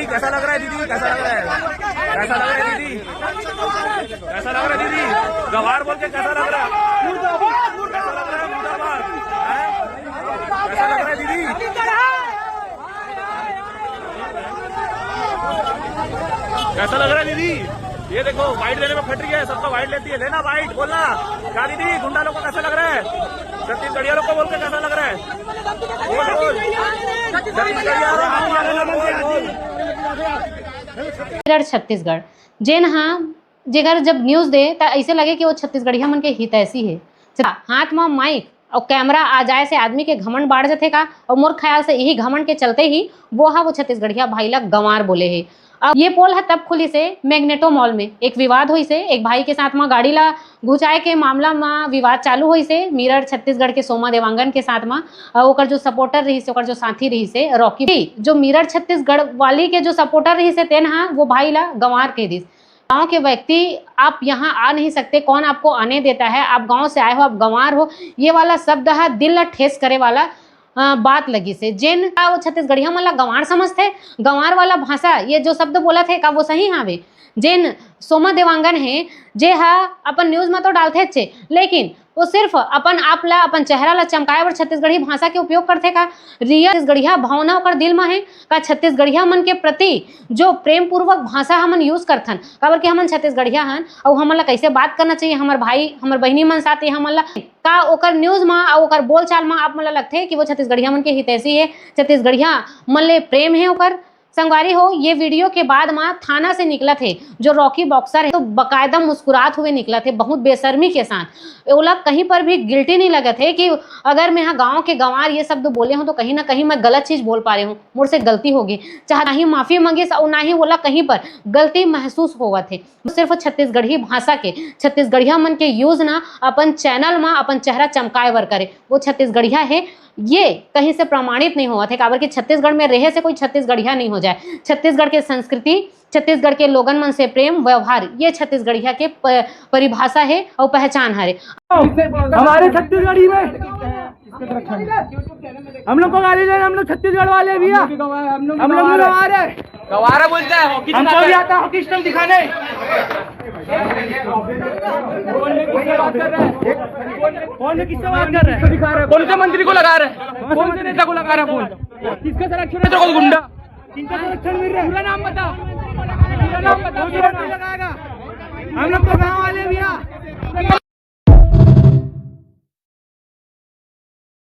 कैसा लग रहा है दीदी? कैसा लग रहा है? कैसा लग रहा है दीदी? कैसा लग रहा है दीदी? गवार बोल के कैसा लग रहा है? कैसा लग रहा है मुर्दाबाद? कैसा लग रहा है दीदी? कैसा लग रहा है दीदी? ये देखो वाइट लेने में फट रही है, सबका वाइट लेती है। लेना वाइट, बोलना क्या दीदी? गुंडा लोग को कैसा लग रहा है? छत्तीसगढ़िया लोग को बोल के कैसा लग रहा है? बोल बोल छत्तीसगढ़ जेन हाँ जेकर जब न्यूज़ दे तो ऐसे लगे कि वो छत्तीसगढ़िया मन के हितैषी है। हाथ में माइक और कैमरा आ जाए से आदमी के घमंड बाढ़ जाते का, और मोर ख्याल से यही घमंड के चलते ही वो छत्तीसगढ़िया भाई ला गंवार बोले है। अब ये पोल है तब खुली से मैग्नेटो मॉल में एक विवाद हुई से, एक भाई के साथ में गाड़ी ला घुचाए के मामला में विवाद चालू हुई से मिरर छत्तीसगढ़ के सोमा देवांगन के साथ में। ओकर जो सपोर्टर रही से, ओकर जो साथी रही से रॉकी, जो मिरर छत्तीसगढ़ वाली के जो सपोर्टर रही से तेन हाँ वो भाई ला गंवार कह दी। गाँव के व्यक्ति आप यहाँ आ नहीं सकते, कौन आपको आने देता है? आप गाँव से आए हो, आप गंवार हो, ये वाला शब्द है दिल ला ठेस करे वाला बात लगी से। जिन का वो छत्तीसगढ़िया मतलब गंवार समझते, गंवार वाला भाषा ये जो शब्द बोला थे का वो सही हावे। जिन सोमा देवांगन है जे हा अपन न्यूज में तो डालते अच्छे, लेकिन वो सिर्फ अपन आप ला अपन चेहरा ला चमकाए और छत्तीसगढ़ी भाषा के उपयोग करते का? रियल छत्तीसगढ़िया भावना ओकर दिल में है का? छत्तीसगढ़िया मन के प्रति जो प्रेम पूर्वक भाषा हमन यूज करथन, काबर कि हमन छत्तीसगढ़िया हन और हमन ला कैसे बात करना चाहिए हमार भाई हमार बहनी मन साथ हमन ला का ओकर न्यूज में और ओकर बोलचाल में आप मन ला लगथे कि वो छत्तीसगढ़िया मन के हितैषी है, छत्तीसगढ़िया मन ले प्रेम है ओकर। संगवारी हो, ये वीडियो के बाद माँ थाना से निकला थे जो रॉकी बॉक्सर है तो बकायदा मुस्कुरात हुए निकला थे, बहुत बेशर्मी के साथ। ओला कहीं पर भी गिल्टी नहीं लगा थे कि अगर मैं यहाँ गांव के गंवार ये शब्द बोले हूँ तो कहीं ना कहीं मैं गलत चीज बोल पा रही हूँ, मुझसे गलती होगी। चाहे ना ही माफी मांगी और ना ही बोला कहीं पर गलती महसूस हुआ थे। सिर्फ छत्तीसगढ़ी भाषा के छत्तीसगढ़िया मन के यूज ना अपन चैनल में अपन चेहरा चमकाए वर करे, वो छत्तीसगढ़िया है ये कहीं से प्रमाणित नहीं हुआ थे। काबर कि छत्तीसगढ़ में रहे से कोई छत्तीसगढ़िया नहीं हो जाए। छत्तीसगढ़ के संस्कृति, छत्तीसगढ़ के लोगन मन से प्रेम व्यवहार ये छत्तीसगढ़िया के परिभाषा है और पहचान है। हमारे छत्तीसगढ़ी में हम लोग को गाली दे रहे, हम लोग छत्तीसगढ़ वाले भी हैं, हम लोग गंवार है। गवारा बोलता है, हमको भी आता है हॉकी स्टम्प दिखाने। कौन किससे बात कर रहा है? कौन से मंत्री को लगा रहा है? कौन से नेता को लगा रहा है फोन? किसका सिलेक्शन है? तो गुंडा किनका सिलेक्शन मिल रहा है? पूरा नाम बता, पूरा नाम बता। लगाएगा हम लोग तो गाँव वाले भी हैं।